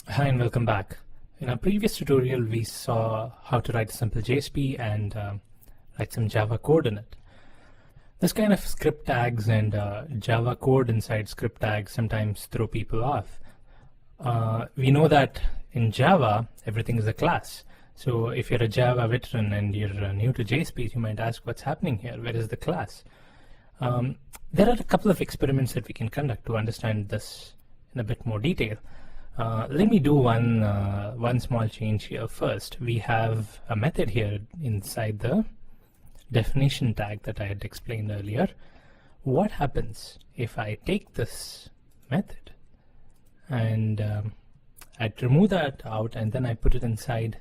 Hi and welcome back. In our previous tutorial we saw how to write a simple JSP and write some Java code in it. This kind of script tags and Java code inside script tags sometimes throw people off. We know that in Java everything is a class. So if you're a Java veteran and you're new to JSPs, you might ask, what's happening here? Where is the class? There are a couple of experiments that we can conduct to understand this in a bit more detail. Let me do one small change here first. We have a method here inside the definition tag that I had explained earlier. What happens if I take this method and I'd remove that out and then I put it inside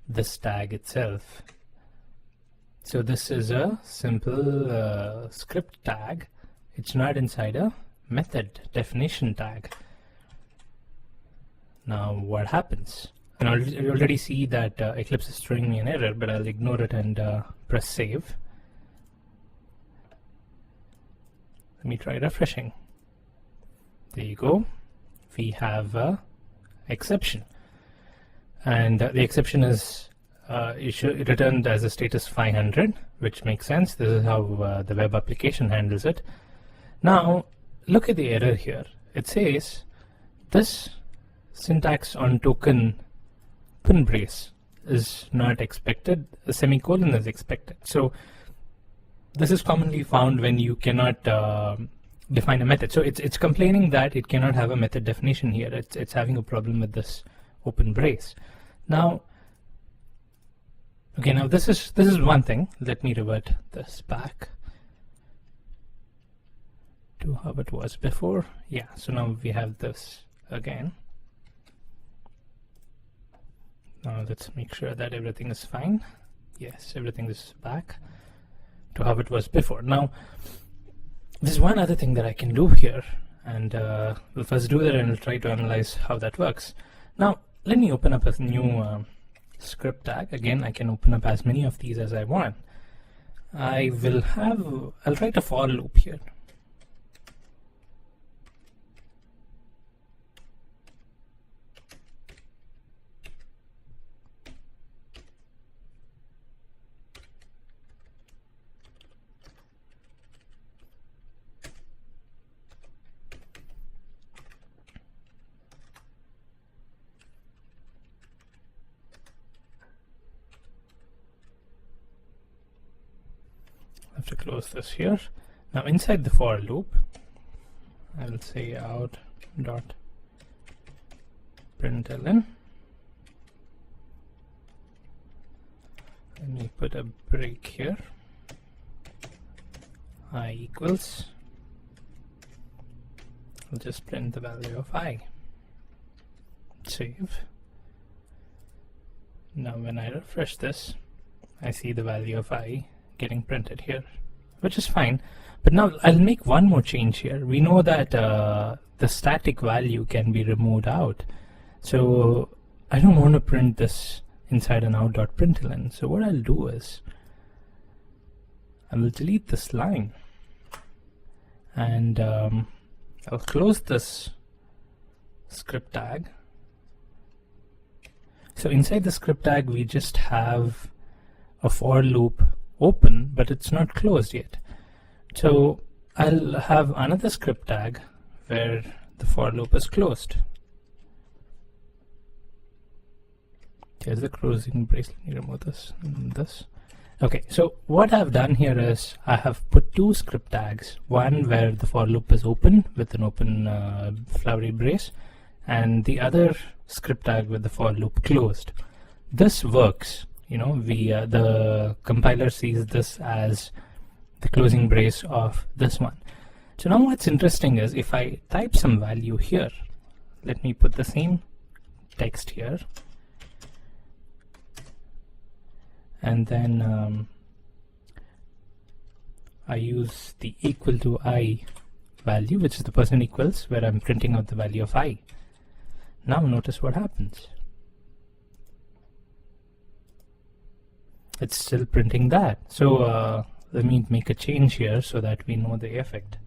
this tag itself? So this is a simple script tag. It's not inside a method definition tag. Now what happens? And you already see that Eclipse is throwing me an error, but I'll ignore it and press save. Let me try refreshing. There you go. We have an exception. And the exception is returned as a status 500, which makes sense. This is how the web application handles it. Now look at the error here. It says this syntax on token pin brace is not expected, a semicolon is expected. So this is commonly found when you cannot define a method. So it's complaining that it cannot have a method definition here. It's having a problem with this open brace. Now, okay, now this is one thing. Let me revert this back to how it was before. Yeah, so now we have this again. Now let's make sure that everything is fine. Yes, everything is back to how it was before. Now, there's one other thing that I can do here, and we'll first do that and we'll try to analyze how that works. Now, let me open up a new script tag. Again, I can open up as many of these as I want. I'll write a for loop here. Have to close this here. Now inside the for loop, I will say out dot println. Let me put a break here. I equals. I'll just print the value of I. Save. Now when I refresh this, I see the value of I getting printed here, which is fine. But now I'll make one more change here. We know that the static value can be removed out, so I don't want to print this inside an out.println. So what I'll do is I will delete this line and I'll close this script tag. So inside the script tag we just have a for loop open, but it's not closed yet. So I'll have another script tag where the for loop is closed. Here's the closing brace. Let me remove this and this. Okay, so what I've done here is I have put two script tags, one where the for loop is open with an open flowery brace, and the other script tag with the for loop closed. This works. You know, the compiler sees this as the closing brace of this one. So now what's interesting is if I type some value here, let me put the same text here, and then I use the equal to I value, which is the % equals, where I'm printing out the value of I. Now notice what happens. It's still printing that. So let me make a change here so that we know the effect.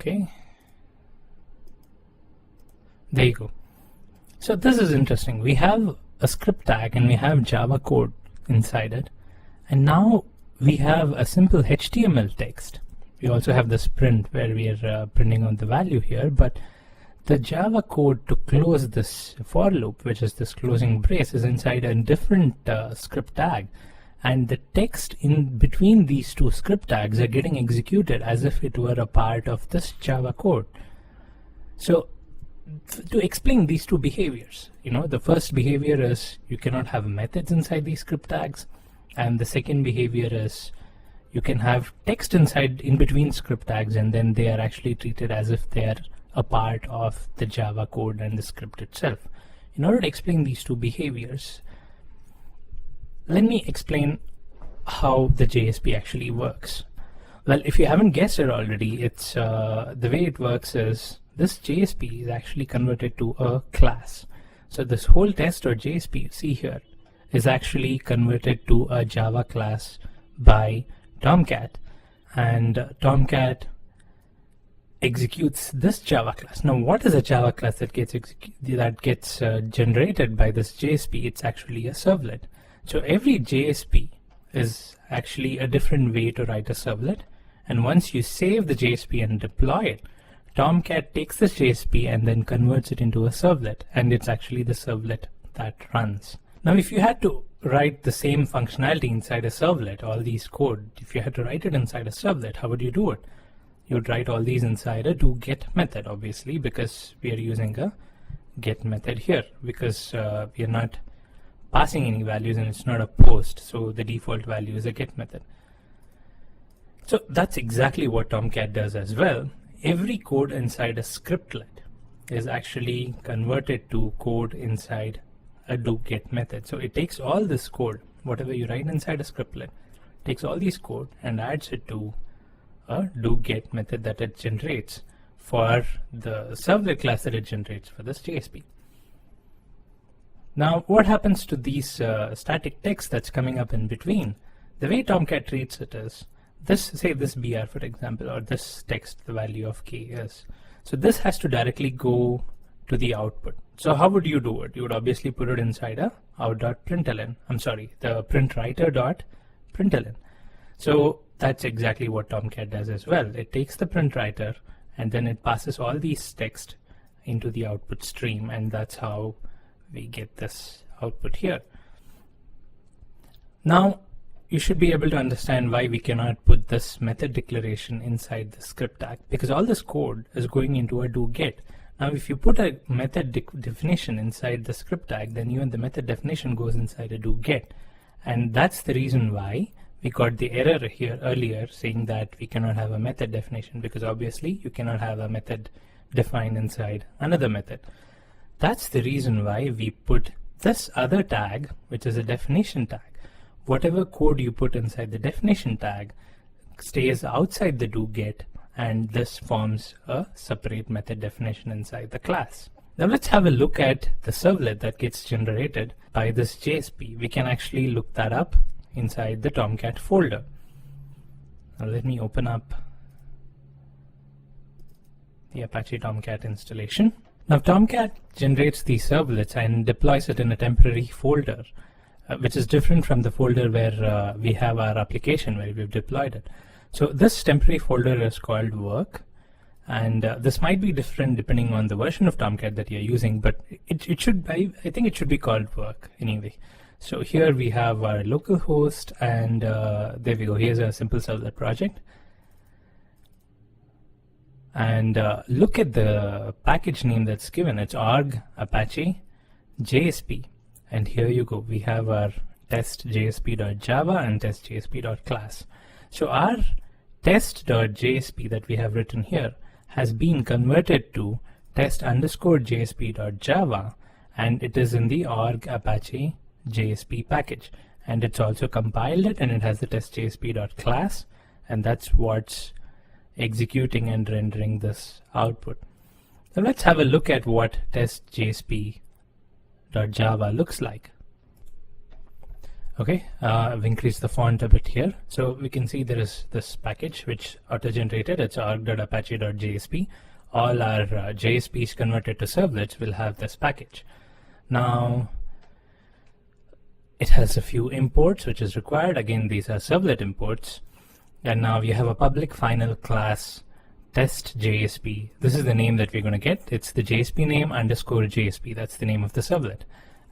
Okay. There you go. So this is interesting. We have a script tag and we have Java code inside it. And now we have a simple HTML text. We also have this print where we are printing on the value here, but the Java code to close this for loop, which is this closing brace, is inside a different script tag. And the text in between these two script tags are getting executed as if it were a part of this Java code. So to explain these two behaviors, the first behavior is you cannot have methods inside these script tags, and the second behavior is you can have text in between script tags, and then they are actually treated as if they are a part of the Java code and the script itself. In order to explain these two behaviors, let me explain how the JSP actually works. Well, if you haven't guessed it already, it's the way it works is this JSP is actually converted to a class. So this whole test.jsp you see here is actually converted to a Java class by Tomcat, and Tomcat executes this Java class. Now, what is a Java class that gets generated by this JSP? It's actually a servlet. So every JSP is actually a different way to write a servlet, and once you save the JSP and deploy it, Tomcat takes this JSP and then converts it into a servlet, and it's actually the servlet that runs. Now, if you had to write the same functionality inside a servlet, all these code, if you had to write it inside a servlet, how would you do it? You would write all these inside a doGet method, obviously, because we are using a get method here, because we are not passing any values and it's not a post, so the default value is a get method. So that's exactly what Tomcat does as well. Every code inside a scriptlet is actually converted to code inside a doGet method. So it takes all this code, whatever you write inside a scriptlet, takes all these code and adds it to a doGet method that it generates for the servlet class that it generates for this JSP. Now, what happens to these static text that's coming up in between? The way Tomcat treats it is this, say this BR for example, or this text, the value of K is. So this has to directly go to the output. So how would you do it? You would obviously put it inside a out.println. I'm sorry, the printwriter.println. So that's exactly what Tomcat does as well. It takes the printwriter and then it passes all these text into the output stream, and that's how we get this output here. Now, you should be able to understand why we cannot put this method declaration inside the script tag, because all this code is going into a doGet. Now, if you put a method definition inside the script tag, then even the method definition goes inside a doGet. And that's the reason why we got the error here earlier saying that we cannot have a method definition, because obviously you cannot have a method defined inside another method. That's the reason why we put this other tag, which is a definition tag. Whatever code you put inside the definition tag stays outside the doGet, and this forms a separate method definition inside the class. Now let's have a look at the servlet that gets generated by this JSP. We can actually look that up inside the Tomcat folder. Now let me open up the Apache Tomcat installation. Now Tomcat generates these servlets and deploys it in a temporary folder, which is different from the folder where we have our application where we've deployed it. So this temporary folder is called work, and this might be different depending on the version of Tomcat that you're using, but it should be, I think it should be called work anyway. So here we have our local host, and there we go. Here's a simple servlet project. And look at the package name that's given. It's org apache JSP. And here you go. We have our test.jsp.java and test.jsp.class. So our test.jsp that we have written here has been converted to test_jsp.java, and it is in the org apache JSP package. And it's also compiled it, and it has the test.jsp.class, and that's what's executing and rendering this output. Now let's have a look at what test.jsp.java looks like. Okay, I've increased the font a bit here. So we can see there is this package which auto-generated. It's org.apache.jsp. All our JSPs converted to servlets will have this package. Now, it has a few imports which is required. Again, these are servlet imports. And now we have a public final class test JSP. This is the name that we're going to get. It's the JSP name underscore JSP. That's the name of the servlet.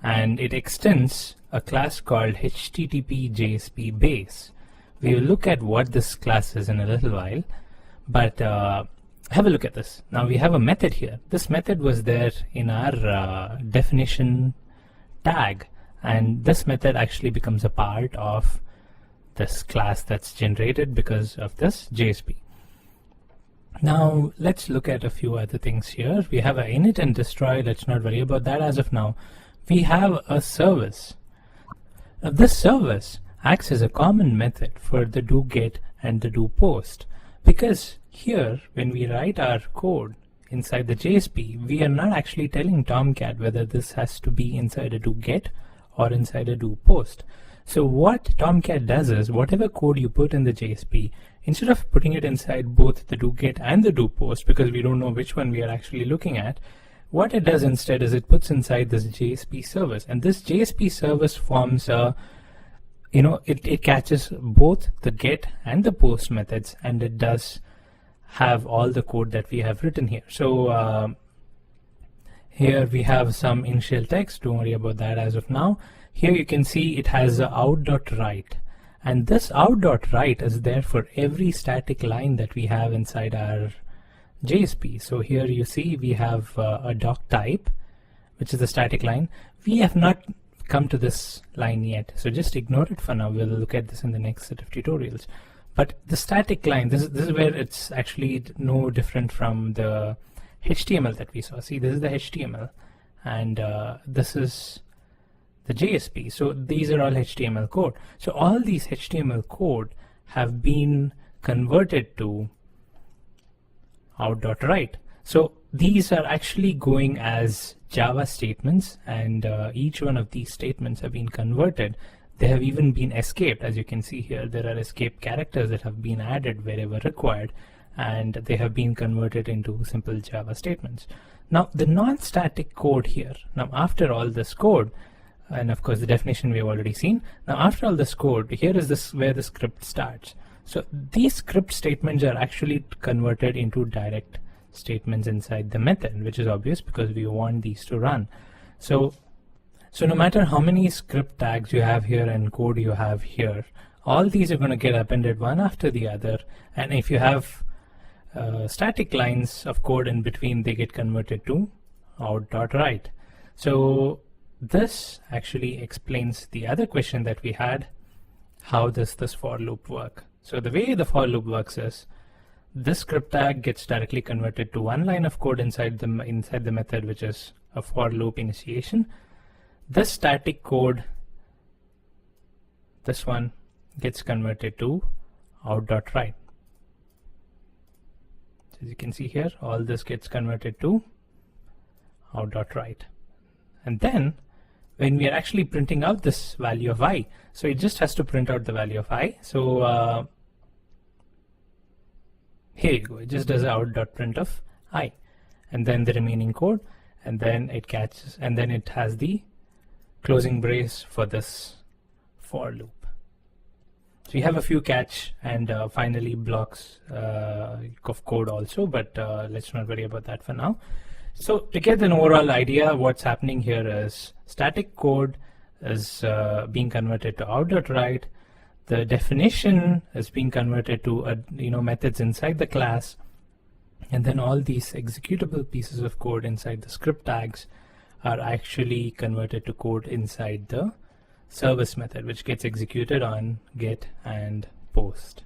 And it extends a class called HTTP JSP base. We will look at what this class is in a little while, but have a look at this. Now we have a method here. This method was there in our definition tag, and this method actually becomes a part of this class that's generated because of this JSP. Now let's look at a few other things here. We have a init and destroy. Let's not worry about that as of now. We have a service. Now this service acts as a common method for the do get and the do post, because here when we write our code inside the JSP, we are not actually telling Tomcat whether this has to be inside a do get or inside a do post. So what Tomcat does is, whatever code you put in the JSP, instead of putting it inside both the do get and the do post, because we don't know which one we are actually looking at, what it does instead is it puts inside this JSP service, and this JSP service forms a, it catches both the get and the post methods, and it does have all the code that we have written here. So here we have some initial text. Don't worry about that as of now. Here you can see it has a out.write, and this out.write is there for every static line that we have inside our JSP. So here you see we have a doc type, which is the static line. We have not come to this line yet, so just ignore it for now. We'll look at this in the next set of tutorials. But the static line, this is where it's actually no different from the HTML that we saw. See, this is the HTML, and this is the JSP. So these are all HTML code. So all these HTML code have been converted to out.write. So these are actually going as Java statements, and each one of these statements have been converted. They have even been escaped. As you can see here, there are escape characters that have been added wherever required, and they have been converted into simple Java statements. Now the non-static code here, now after all this code, and of course the definition we have already seen, now after all this code, here is this where the script starts. So these script statements are actually converted into direct statements inside the method, which is obvious because we want these to run. So no matter how many script tags you have here and code you have here, all these are going to get appended one after the other, and if you have static lines of code in between, they get converted to out.write. So this actually explains the other question that we had: how does this for loop work? So the way the for loop works is, this script tag gets directly converted to one line of code inside the method, which is a for loop initiation. This static code, this one, gets converted to out.write. So as you can see here, all this gets converted to out.write. And then when we are actually printing out this value of I, so it just has to print out the value of I. So here you go, it just does out.print of I, and then the remaining code, and then it catches, and then it has the closing brace for this for loop. So you have a few catch and finally blocks of code also, but let's not worry about that for now. So to get an overall idea, what's happening here is static code is being converted to out.write. The definition is being converted to methods inside the class, and then all these executable pieces of code inside the script tags are actually converted to code inside the service method, which gets executed on get and post.